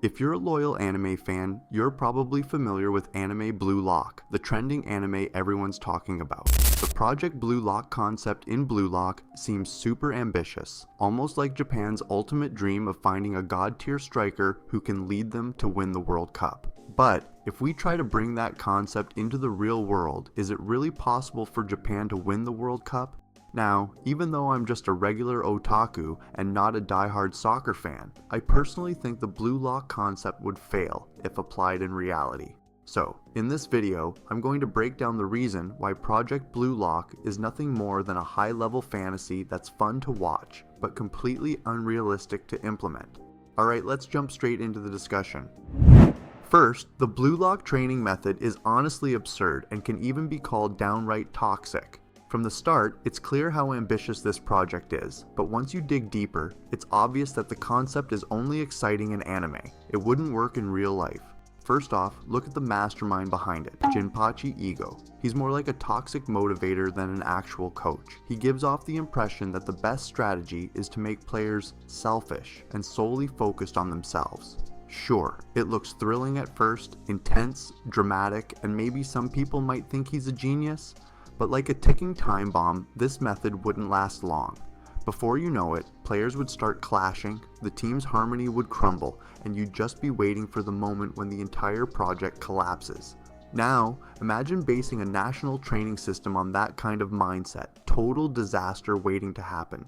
If you're a loyal anime fan, you're probably familiar with Anime Blue Lock, the trending anime everyone's talking about. The Project Blue Lock concept in Blue Lock seems super ambitious, almost like Japan's ultimate dream of finding a god-tier striker who can lead them to win the World Cup. But if we try to bring that concept into the real world, is it really possible for Japan to win the World Cup? Now, even though I'm just a regular otaku and not a diehard soccer fan, I personally think the Blue Lock concept would fail if applied in reality. So, in this video, I'm going to break down the reason why Project Blue Lock is nothing more than a high-level fantasy that's fun to watch, but completely unrealistic to implement. Alright, let's jump straight into the discussion. First, the Blue Lock training method is honestly absurd and can even be called downright toxic. From the start, it's clear how ambitious this project is, but once you dig deeper, it's obvious that the concept is only exciting in anime. It wouldn't work in real life. First off, look at the mastermind behind it, Jinpachi Ego. He's more like a toxic motivator than an actual coach. He gives off the impression that the best strategy is to make players selfish and solely focused on themselves. Sure, it looks thrilling at first, intense, dramatic, and maybe some people might think he's a genius, but like a ticking time bomb, this method wouldn't last long. Before you know it, players would start clashing, the team's harmony would crumble, and you'd just be waiting for the moment when the entire project collapses. Now, imagine basing a national training system on that kind of mindset, total disaster waiting to happen.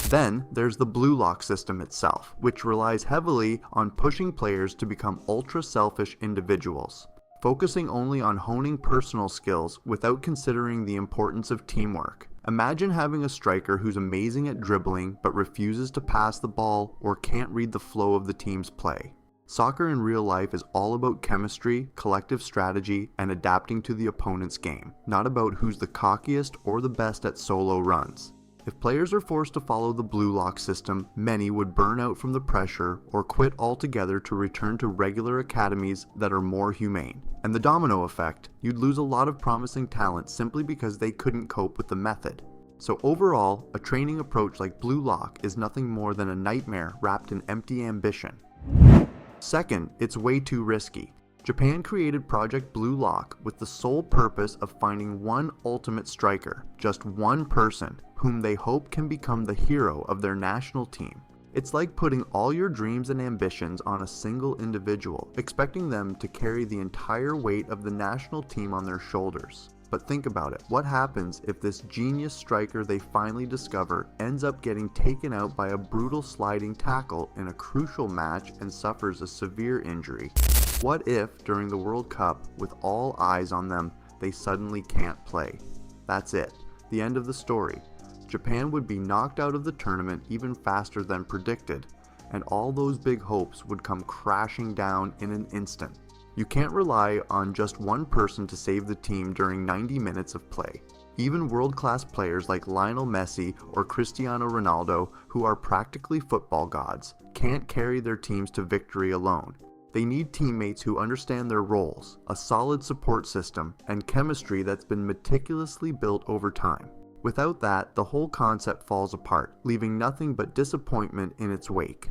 Then, there's the Blue Lock system itself, which relies heavily on pushing players to become ultra-selfish individuals, focusing only on honing personal skills without considering the importance of teamwork. Imagine having a striker who's amazing at dribbling but refuses to pass the ball or can't read the flow of the team's play. Soccer in real life is all about chemistry, collective strategy, and adapting to the opponent's game, not about who's the cockiest or the best at solo runs. If players are forced to follow the Blue Lock system, many would burn out from the pressure or quit altogether to return to regular academies that are more humane. And the domino effect, you'd lose a lot of promising talent simply because they couldn't cope with the method. So overall, a training approach like Blue Lock is nothing more than a nightmare wrapped in empty ambition. Second, it's way too risky. Japan created Project Blue Lock with the sole purpose of finding one ultimate striker, just one person, whom they hope can become the hero of their national team. It's like putting all your dreams and ambitions on a single individual, expecting them to carry the entire weight of the national team on their shoulders. But think about it, what happens if this genius striker they finally discover ends up getting taken out by a brutal sliding tackle in a crucial match and suffers a severe injury? What if, during the World Cup, with all eyes on them, they suddenly can't play? That's it. The end of the story. Japan would be knocked out of the tournament even faster than predicted, and all those big hopes would come crashing down in an instant. You can't rely on just one person to save the team during 90 minutes of play. Even world-class players like Lionel Messi or Cristiano Ronaldo, who are practically football gods, can't carry their teams to victory alone. They need teammates who understand their roles, a solid support system, and chemistry that's been meticulously built over time. Without that, the whole concept falls apart, leaving nothing but disappointment in its wake.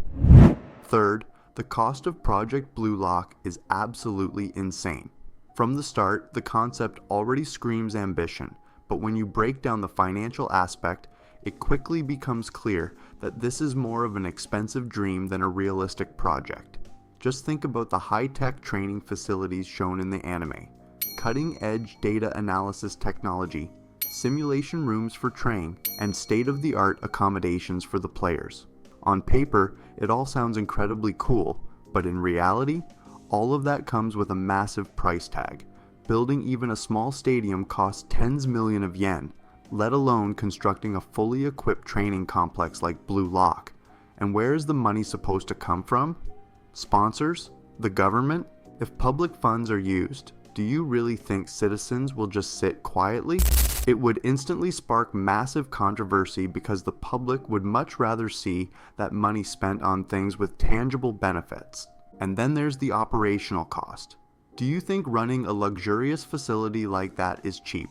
Third, the cost of Project Blue Lock is absolutely insane. From the start, the concept already screams ambition, but when you break down the financial aspect, it quickly becomes clear that this is more of an expensive dream than a realistic project. Just think about the high-tech training facilities shown in the anime, cutting-edge data analysis technology, simulation rooms for training, and state-of-the-art accommodations for the players. On paper, it all sounds incredibly cool, but in reality, all of that comes with a massive price tag. Building even a small stadium costs tens million of yen, let alone constructing a fully equipped training complex like Blue Lock. And where is the money supposed to come from? Sponsors? The government? If public funds are used, do you really think citizens will just sit quietly? It would instantly spark massive controversy because the public would much rather see that money spent on things with tangible benefits. And then there's the operational cost. Do you think running a luxurious facility like that is cheap?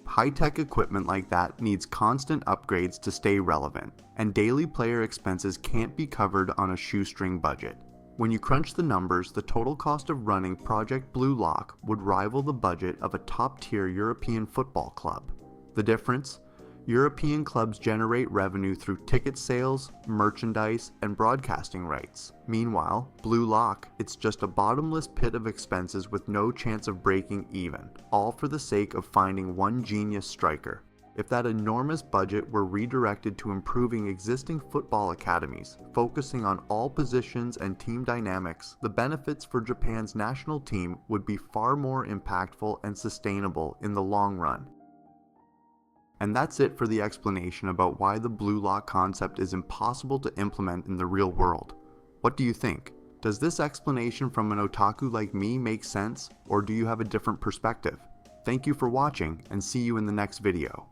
High-tech equipment like that needs constant upgrades to stay relevant, and daily player expenses can't be covered on a shoestring budget. When you crunch the numbers, the total cost of running Project Blue Lock would rival the budget of a top-tier European football club. The difference? European clubs generate revenue through ticket sales, merchandise, and broadcasting rights. Meanwhile, Blue Lock, it's just a bottomless pit of expenses with no chance of breaking even, all for the sake of finding one genius striker. If that enormous budget were redirected to improving existing football academies, focusing on all positions and team dynamics, the benefits for Japan's national team would be far more impactful and sustainable in the long run. And that's it for the explanation about why the Blue Lock concept is impossible to implement in the real world. What do you think? Does this explanation from an otaku like me make sense, or do you have a different perspective? Thank you for watching, and see you in the next video.